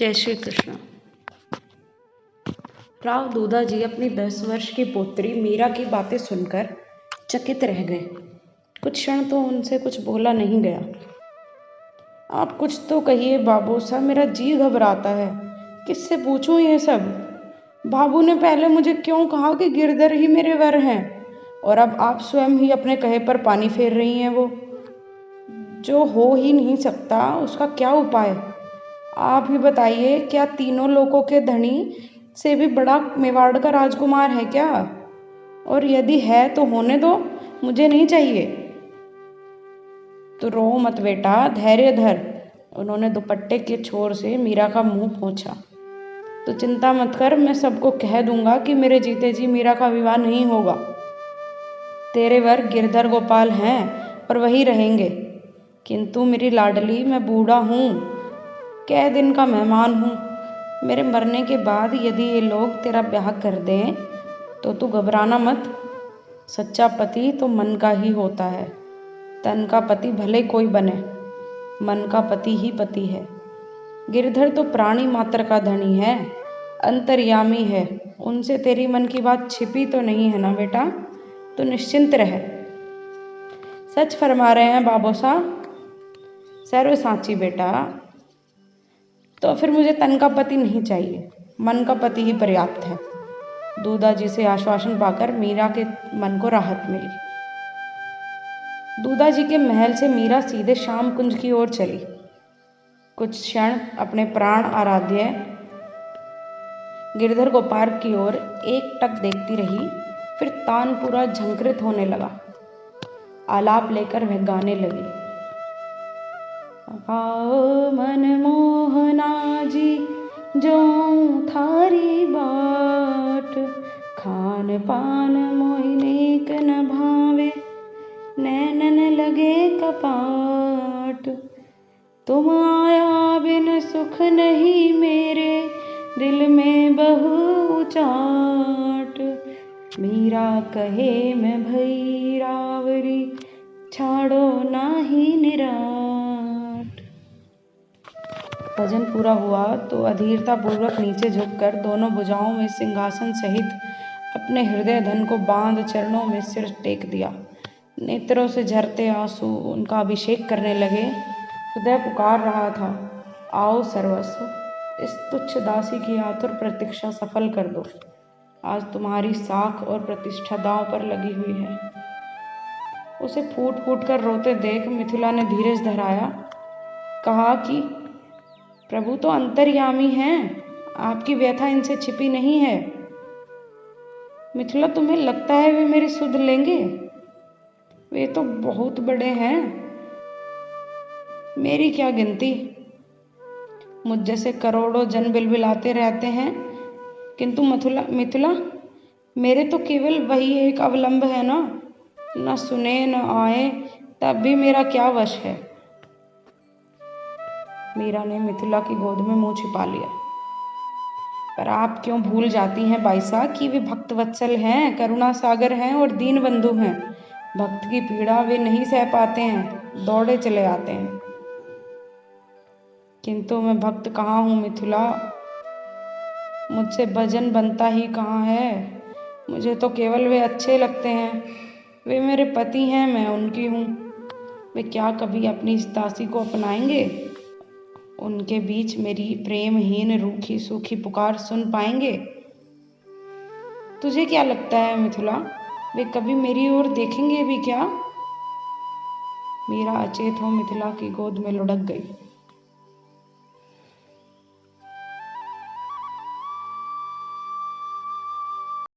जय श्री कृष्ण। राव दूधा जी अपनी 10 वर्ष की पोत्री मीरा की बातें सुनकर चकित रह गए। कुछ क्षण तो उनसे कुछ बोला नहीं गया। आप कुछ तो कहिए बाबू साहब, मेरा जी घबराता है। किससे पूछूं ये सब? बाबू ने पहले मुझे क्यों कहा कि गिरधर ही मेरे वर हैं, और अब आप स्वयं ही अपने कहे पर पानी फेर रही हैं। वो जो हो ही नहीं सकता उसका क्या उपाय? आप ही बताइए, क्या तीनों लोगों के धनी से भी बड़ा मेवाड़ का राजकुमार है क्या? और यदि है तो होने दो, मुझे नहीं चाहिए। तो रो मत बेटा, धैर्य धर। उन्होंने दुपट्टे के छोर से मीरा का मुंह पोंछा। तो चिंता मत कर, मैं सबको कह दूंगा कि मेरे जीते जी मीरा का विवाह नहीं होगा। तेरे वर गिरधर गोपाल हैं और वही रहेंगे। किंतु मेरी लाडली, मैं बूढ़ा हूँ, कै दिन का मेहमान हूँ। मेरे मरने के बाद यदि ये लोग तेरा ब्याह कर दें तो तू घबराना मत। सच्चा पति तो मन का ही होता है। तन का पति भले कोई बने, मन का पति ही पति है। गिरधर तो प्राणी मात्र का धनी है, अंतर्यामी है। उनसे तेरी मन की बात छिपी तो नहीं है ना बेटा? तो निश्चिंत रहे। सच फरमा रहे हैं बाबू साहब? सर्व साची बेटा। तो फिर मुझे तन का पति नहीं चाहिए, मन का पति ही पर्याप्त है। दूधा जी से आश्वासन पाकर मीरा के मन को राहत मिली। दूधा जी के महल से मीरा सीधे श्याम कुंज की ओर चली। कुछ क्षण अपने प्राण आराध्य गिरधर गोपाल की ओर एकटक देखती रही। फिर तानपुरा झंकृत होने लगा। आलाप लेकर वह गाने लगी। आओ मनमोहना जी जो थारी बाट, खान पान मोहि नेक न भावे, नैनन लगे कपाट। तुम आया बिन सुख नहीं मेरे, दिल में बहु चाट। मीरा कहे मैं भई रावरी, छाड़ो नाही निराट। भजन पूरा हुआ तो अधीरता पूर्वक नीचे झुककर दोनों भुजाओं में सिंहासन सहित अपने हृदय धन को बांध चरणों में सिर टेक दिया। नेत्रों से झरते आंसू उनका अभिषेक करने लगे। हृदय पुकार रहा था, आओ सर्वस्व, इस तुच्छ दासी की आतुर प्रतीक्षा सफल कर दो। आज तुम्हारी साख और प्रतिष्ठा दांव पर लगी हुई है। उसे फूट फूट कर रोते देख मिथिला ने धीरज धराया। कहा कि प्रभु तो अंतर्यामी हैं, आपकी व्यथा इनसे छिपी नहीं है। मिथिला, तुम्हें लगता है वे मेरी सुध लेंगे? वे तो बहुत बड़े हैं, मेरी क्या गिनती। मुझ जैसे करोड़ों जन बिलबिलाते रहते हैं, किंतु मिथिला मेरे तो केवल वही एक अवलंब है ना। न सुने न आए तब भी मेरा क्या वश है। मीरा ने मिथिला की गोद में मुंह छिपा लिया। पर आप क्यों भूल जाती हैं बाईसा कि वे भक्त वत्सल हैं, करुणा सागर हैं और दीन बंधु हैं। भक्त की पीड़ा वे नहीं सह पाते हैं, दौड़े चले आते हैं। किंतु मैं भक्त कहाँ हूँ मिथिला? मुझसे भजन बनता ही कहाँ है। मुझे तो केवल वे अच्छे लगते हैं। वे मेरे पति हैं, मैं उनकी हूँ। वे क्या कभी अपनी इस दासी को अपनाएंगे? उनके बीच मेरी प्रेमहीन रूखी सूखी पुकार सुन पाएंगे? तुझे क्या लगता है मिथिला, वे कभी मेरी ओर देखेंगे भी क्या? मीरा अचेत हो मिथिला की गोद में लुढ़क गई।